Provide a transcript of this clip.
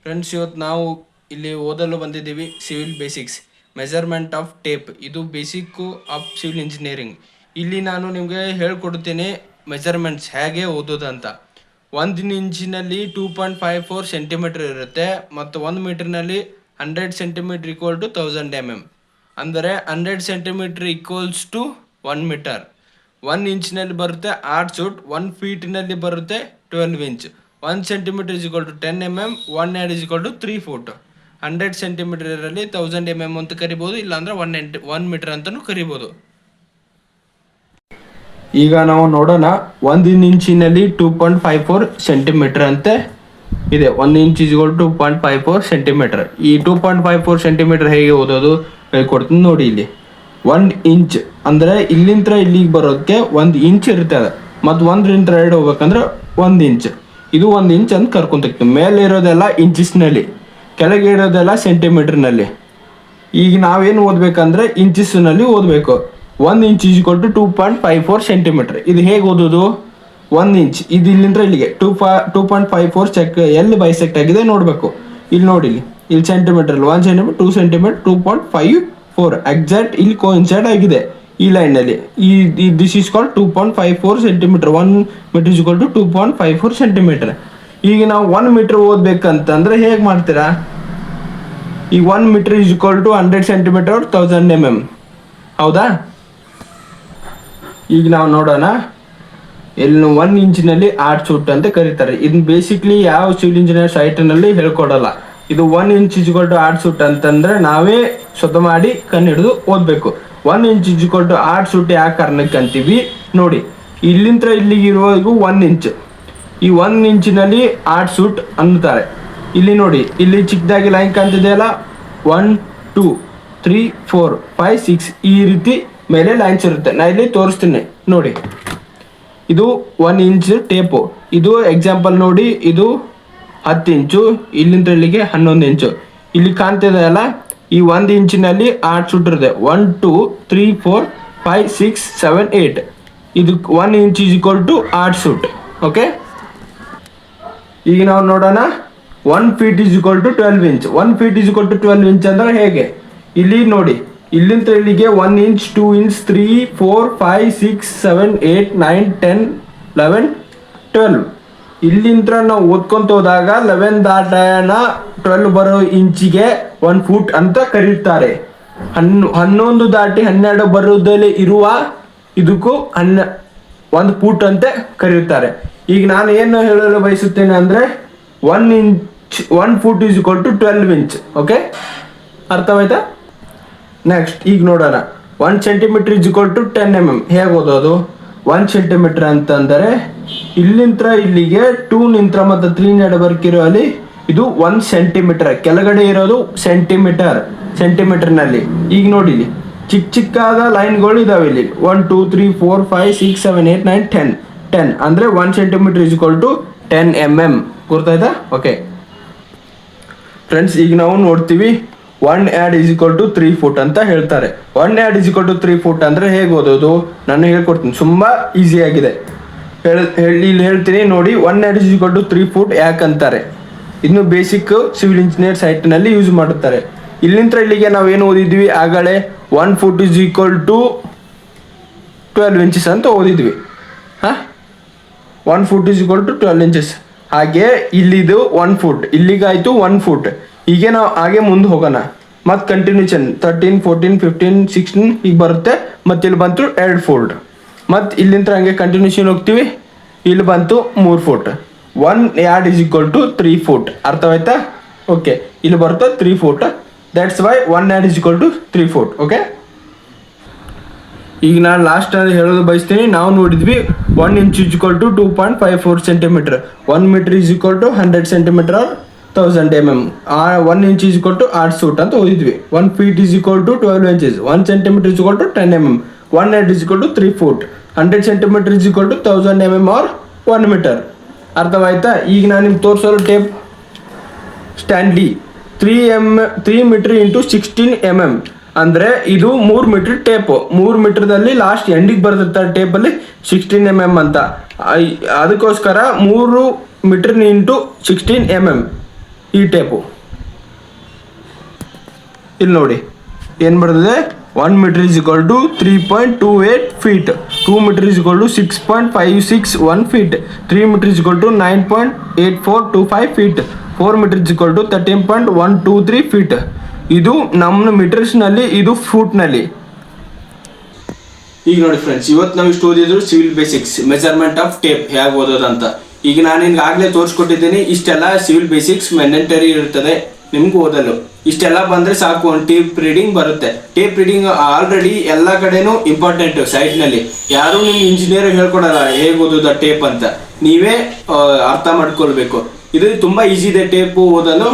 Friends, ಇವತ್ತು ನಾವು ಇಲ್ಲಿ ಓದಲು ಬಂದಿದ್ದೀವಿ civil basics measurement of tape. ಇದು ಬೇಸಿಕ್ಕು ಆಫ್ ಸಿವಿಲ್ ಇಂಜಿನಿಯರಿಂಗ್. ಇಲ್ಲಿ ನಾನು ನಿಮಗೆ ಹೇಳ್ಕೊಡ್ತೀನಿ ಮೆಜರ್ಮೆಂಟ್ಸ್ ಹೇಗೆ ಓದೋದಂತ. 1 ಇಂಚಿನಲ್ಲಿ 2.54 ಸೆಂಟಿಮೀಟರ್ ಇರುತ್ತೆ ಮತ್ತು 1 ಮೀಟರ್ನಲ್ಲಿ 100 ಸೆಂಟಿಮೀಟರ್ ಈಕ್ವಲ್ ಟು 1000 mm. ಅಂದರೆ 100 ಸೆಂಟಿಮೀಟರ್ ಈಕ್ವಲ್ಸ್ ಟು 1 ಮೀಟರ್. 1 ಇಂಚಿನಲ್ಲಿ ಬರುತ್ತೆ 8 ಫೂಟ್, 1 ಫೀಟ್ನಲ್ಲಿ ಬರುತ್ತೆ 12 inch. 1 centimetre is equal to 10 mm, 1 yard is equal to 3 foot. 100 centimetre ಇರಲಿ 1000 mm ಅಂತ ಕರಿಬೋದು, ಇಲ್ಲಾಂದ್ರೆ 1 ಮೀಟರ್ ಅಂತಲೂ ಕರಿಬೋದು. ಈಗ ನಾವು ನೋಡೋಣ. 1 ಇಂಚಿನಲ್ಲಿ 2.54 ಸೆಂಟಿಮೀಟರ್ ಅಂತೆ ಇದೆ. 1 inch is equal to 2.54 centimetre. ಈ 2.54 ಸೆಂಟಿಮೀಟರ್ ಹೇಗೆ ಓದೋದು ಹೇಳ್ಕೊಡ್ತೀನಿ ನೋಡಿ. ಇಲ್ಲಿ 1 ಇಂಚ್ ಅಂದರೆ ಇಲ್ಲಿಂದ ಇಲ್ಲಿಗೆ ಬರೋದಕ್ಕೆ 1 ಇಂಚ್ ಇರ್ತದೆ, ಮತ್ತು 1ರಿಂದ 2 ಹೋಗ್ಬೇಕಂದ್ರೆ 1 ಇಂಚ್. ಇದು 1 ಇಂಚ್ ಅಂತ ಕರ್ಕೊಂತೀವಿ. ಮೇಲೆ ಇರೋದೆಲ್ಲ ಇಂಚಿಸ್ನಲ್ಲಿ, ಕೆಳಗೆ ಇರೋದೆಲ್ಲ ಸೆಂಟಿಮೀಟರ್ನಲ್ಲಿ. ಈಗ ನಾವೇನು ಓದಬೇಕಂದ್ರೆ ಇಂಚಿಸ್ನಲ್ಲಿ ಓದಬೇಕು. 1 inch is equal to 2.54 centimetre. ಇದು ಹೇಗೆ ಓದೋದು? 1 ಇಂಚ್ ಇದು ಇಲ್ಲಿಂದ ಇಲ್ಲಿಗೆ 2.54 ಚೆಕ್ ಎಲ್ಲಿ ಬೈಸೆಕ್ಟ್ ಆಗಿದೆ ನೋಡಬೇಕು. ಇಲ್ಲಿ ನೋಡಿ, ಇಲ್ಲಿ ಸೆಂಟಿಮೀಟರ್ 1 ಸೆಂಟಿಮೀಟರ್ 2 ಸೆಂಟಿಮೀಟರ್ 2.54 ಎಕ್ಸಾಕ್ಟ್ ಇಲ್ಲಿ ಕೋಇನ್ಸೈಡ್ ಆಗಿದೆ ಈ ಲೈನಲ್ಲಿ. ಈ this is called 2.54 centimetre. 1 metre is equal to 2.54 centimetre. ಈಗ ನಾವು 1 ಮೀಟರ್ ಓದಬೇಕಂತಂದ್ರೆ ಹೇಗೆ ಮಾಡ್ತೀರಾ? ಈಗ 1 metre is equal to 100 centimetre 1000 mm. ಹೌದಾ? ಈಗ ನಾವು ನೋಡೋಣ. ಇಲ್ಲಿ 1 ಇಂಚಿನಲ್ಲಿ 8 ಫೂಟ್ ಅಂತ ಕರೀತಾರೆ. ಇದನ್ನ ಬೇಸಿಕ್ಲಿ ಯಾವ ಸಿವಿಲ್ ಇಂಜಿನಿಯರ್ ಸೈಟ್ನಲ್ಲಿ ಹೇಳ್ಕೊಡಲ್ಲ. ಇದು 1 inch is equal to 8 foot ಅಂತಂದ್ರೆ ನಾವೇ ಸ್ವತಃ ಮಾಡಿ ಕಣ್ಣು ಹಿಡಿದು ಓದಬೇಕು. 1 inch is equal to 8 foot ಯಾಕೆ ಕಾರಣಕ್ಕೆ ಅಂತೀವಿ ನೋಡಿ. ಇಲ್ಲಿಂದ ಇಲ್ಲಿಗೆ ಇರುವವರೆಗೂ 1 ಇಂಚ್. ಈ 1 ಇಂಚಿನಲ್ಲಿ 8 ಫೂಟ್ ಅನ್ನುತ್ತಾರೆ. ಇಲ್ಲಿ ನೋಡಿ, ಇಲ್ಲಿ ಚಿಕ್ಕದಾಗಿ ಲೈನ್ ಕಾಣ್ತಿದೆಯಲ್ಲ, 1 2 3 4 5 6 ಈ ರೀತಿ ಮೇಲೆ ಲೈನ್ಸ್ ಇರುತ್ತೆ. ನಾ ಇಲ್ಲಿ ತೋರಿಸ್ತೀನಿ ನೋಡಿ. ಇದು 1 ಇಂಚ್ ಟೇಪು. ಇದು ಎಕ್ಸಾಂಪಲ್ ನೋಡಿ, ಇದು 10 ಇಂಚು, ಇಲ್ಲಿಂದ ಇಲ್ಲಿಗೆ 11 ಇಂಚು. ಇಲ್ಲಿ ಕಾಣ್ತಿದೆ ಅಲ್ಲ, ಈ 1 ಇಂಚಿನಲ್ಲಿ 8 ಫೂಟ್ ಇರುತ್ತೆ. 1 2 3 4 5 6 7 8. ಇದು 1 inch is equal to 8 foot. Okay, ಈಗ ನಾವು ನೋಡೋಣ. 1 feet is equal to 12 inch. 1 feet is equal to 12 inch ಅಂದ್ರೆ ಹೇಗೆ? ಇಲ್ಲಿ ನೋಡಿ, ಇಲ್ಲಿಂದ ಇಲ್ಲಿಗೆ 1 ಇಂಚ್ 2 ಇಂಚ್ 3 4 5 6 7 8 9 10 11 12. ಇಲ್ಲಿಂದ ನಾವು ಓದ್ಕೊಂತ ಹೋದಾಗ 11 ದಾಟನ 12 ಬರೋ ಇಂಚಿಗೆ 1 ಫೂಟ್ ಅಂತ ಕರೀತಾರೆ. 11 ದಾಟಿ 12 ಬರೋದಲ್ಲಿ ಇರುವ ಇದಕ್ಕೂ 1 ಫೂಟ್ ಅಂತ ಕರೆಯುತ್ತಾರೆ. ಈಗ ನಾನು ಏನು ಹೇಳಲು ಬಯಸುತ್ತೇನೆ ಅಂದರೆ 1 foot is equal to 12 inch. Okay, ಅರ್ಥವಾಯ್ತಾ? ನೆಕ್ಸ್ಟ್ ಈಗ ನೋಡೋಣ. 1 centimetre is equal to 10 mm. ಹೇಗೆ ಓದೋದು? 1 ಸೆಂಟಿಮೀಟರ್ ಅಂತಂದರೆ ಇಲ್ಲಿಂದ ಇಲ್ಲಿಗೆ 2 ನಿಂತ್ರ ಮತ್ತು 3 ನಡುಬರ್ಕಿರೋ ಅಲ್ಲಿ ಇದು 1 ಸೆಂಟಿಮೀಟರ್. ಕೆಳಗಡೆ ಇರೋದು ಸೆಂಟಿಮೀಟರ್ನಲ್ಲಿ. ಈಗ ನೋಡಿ, ಇಲ್ಲಿ ಚಿಕ್ಕ ಚಿಕ್ಕಾದ ಲೈನ್ಗಳು ಇದಾವೆ. ಇಲ್ಲಿ 1 2 3 4 5 6 7 8 9 10 ಅಂದರೆ 1 centimetre is equal to 10 mm. ಗೊತ್ತಾಯ್ತಾ? ಓಕೆ ಫ್ರೆಂಡ್ಸ್, ಈಗ ನಾವು ನೋಡ್ತೀವಿ 1 yard is equal to 3 foot ಅಂತ ಹೇಳ್ತಾರೆ. 1 yard is equal to 3 foot ಅಂದರೆ ಹೇಗೆ ಓದೋದು ನಾನು ಹೇಳ್ಕೊಡ್ತೀನಿ. ತುಂಬ ಈಸಿಯಾಗಿದೆ. ಇಲ್ಲಿ ಹೇಳ್ತೀನಿ ನೋಡಿ. 1 yard is equal to 3 foot ಯಾಕಂತಾರೆ? ಇನ್ನು ಬೇಸಿಕ್ ಸಿವಿಲ್ ಇಂಜಿನಿಯರ್ ಸೈಟ್ನಲ್ಲಿ ಯೂಸ್ ಮಾಡುತ್ತಾರೆ. ಇಲ್ಲಿಂದ ಇಲ್ಲಿಗೆ ನಾವು ಏನು ಓದಿದ್ವಿ ಆಗಲೇ? 1 foot is equal to 12 inches ಅಂತ ಓದಿದ್ವಿ. 1 foot is equal to 12 inches. ಹಾಗೆ ಇಲ್ಲಿದು 1 ಫೂಟ್, ಇಲ್ಲಿಗಾಯಿತು 1 ಫೂಟ್. ಹೀಗೆ ನಾವು ಹಾಗೆ ಮುಂದೆ ಹೋಗೋಣ. ಮತ್ತು ಕಂಟಿನ್ಯೂಷನ್ 13 14 15 16 ಈಗ ಬರುತ್ತೆ. ಮತ್ತು ಇಲ್ಲಿ ಬಂತು 2 ಫೂಟ್. ಮತ್ತು ಇಲ್ಲಿಂದ ಹಂಗೆ ಕಂಟಿನ್ಯೂಷನ್ ಹೋಗ್ತೀವಿ. ಇಲ್ಲಿ ಬಂತು 3 foot. 1 yard is equal to 3 foot. ಅರ್ಥವಾಯ್ತಾ? ಓಕೆ, ಇಲ್ಲಿ ಬರುತ್ತೆ 3 foot. That's why 1 yard is equal to 3 foot. Okay, ಈಗ ನಾನು ಲಾಸ್ಟಲ್ಲಿ ಹೇಳೋದು ಬಯಸ್ತೀನಿ. ನಾವು ನೋಡಿದ್ವಿ 1 inch is equal to 2.54 centimetre. 1 metre is equal to 100 centimetre or 1000 mm. 1 inch is equal to 8 foot ಅಂತ ಓದಿದ್ವಿ. 1 feet is equal to 12 inches. 1 centimetre is equal to 10 mm. 1 yard is equal to 3 foot. 100 centimetre is equal to 1000 mm or 1 metre. ಅರ್ಥವಾಯ್ತಾ? ಈಗ ನಾನು ನಿಮ್ಗೆ ತೋರಿಸೋರು tape Stanley 3 metre into 16 mm. ಅಂದರೆ ಇದು 3 metre tape. 3 ಮೀಟರ್ದಲ್ಲಿ ಲಾಸ್ಟ್ ಎಂಡಿಗೆ ಬರ್ತಿರ್ತಾರೆ ಟೇಪಲ್ಲಿ 16 mm ಅಂತ. ಅದಕ್ಕೋಸ್ಕರ 3 ಮೀಟರ್ ಇಂಟು 16 mm ಈ ಟೇಪು ಇಲ್ಲಿ ನೋಡಿ ಏನು ಬರ್ತದೆ 1 metre is equal to 3.28 feet, 2 metre is equal to 6.561 feet, 3 metre is equal to 9.8425 feet, 4 metre is equal to 13.123 feet. ಇದು ನಮ್ಮ ಮೀಟರ್ಸ್ನಲ್ಲಿ, ಇದು ಫೂಟ್ನಲ್ಲಿ. ಈಗ ನೋಡಿ ಫ್ರೆಂಡ್ಸ್, ಇವತ್ತು ನಾವು ಇಷ್ಟು ಓದಿದ್ರು civil basics measurement of tape ಹೇಗೆ ಓದೋದಂತ. ಈಗ ನಾನು ನಿಮ್ಗೆ ಆಗಲೇ ತೋರಿಸ್ಕೊಟ್ಟಿದ್ದೀನಿ. ಇಷ್ಟೆಲ್ಲ ಸಿವಿಲ್ ಬೇಸಿಕ್ಸ್ ಮ್ಯಾಂಡೇಟರಿ ಇರ್ತದೆ ನಿಮ್ಗೆ ಓದಲು. ಇಷ್ಟೆಲ್ಲ ಬಂದರೆ ಸಾಕು, ಒಂದು ಟೇಪ್ ರೀಡಿಂಗ್ ಬರುತ್ತೆ. ಟೇಪ್ ರೀಡಿಂಗ್ ಆಲ್ರೆಡಿ ಎಲ್ಲ ಕಡೆನೂ ಇಂಪಾರ್ಟೆಂಟ್. ಸೈಟ್ನಲ್ಲಿ ಯಾರು ನಿಮ್ಮ ಇಂಜಿನಿಯರ್ ಹೇಳ್ಕೊಡಲ್ಲ ಹೇಗೆ ಓದೋದ ಟೇಪ್ ಅಂತ, ನೀವೇ ಅರ್ಥ ಮಾಡ್ಕೊಳ್ಬೇಕು. ಇದು ತುಂಬ ಈಸಿ ಇದೆ ಟೇಪು ಓದಲು.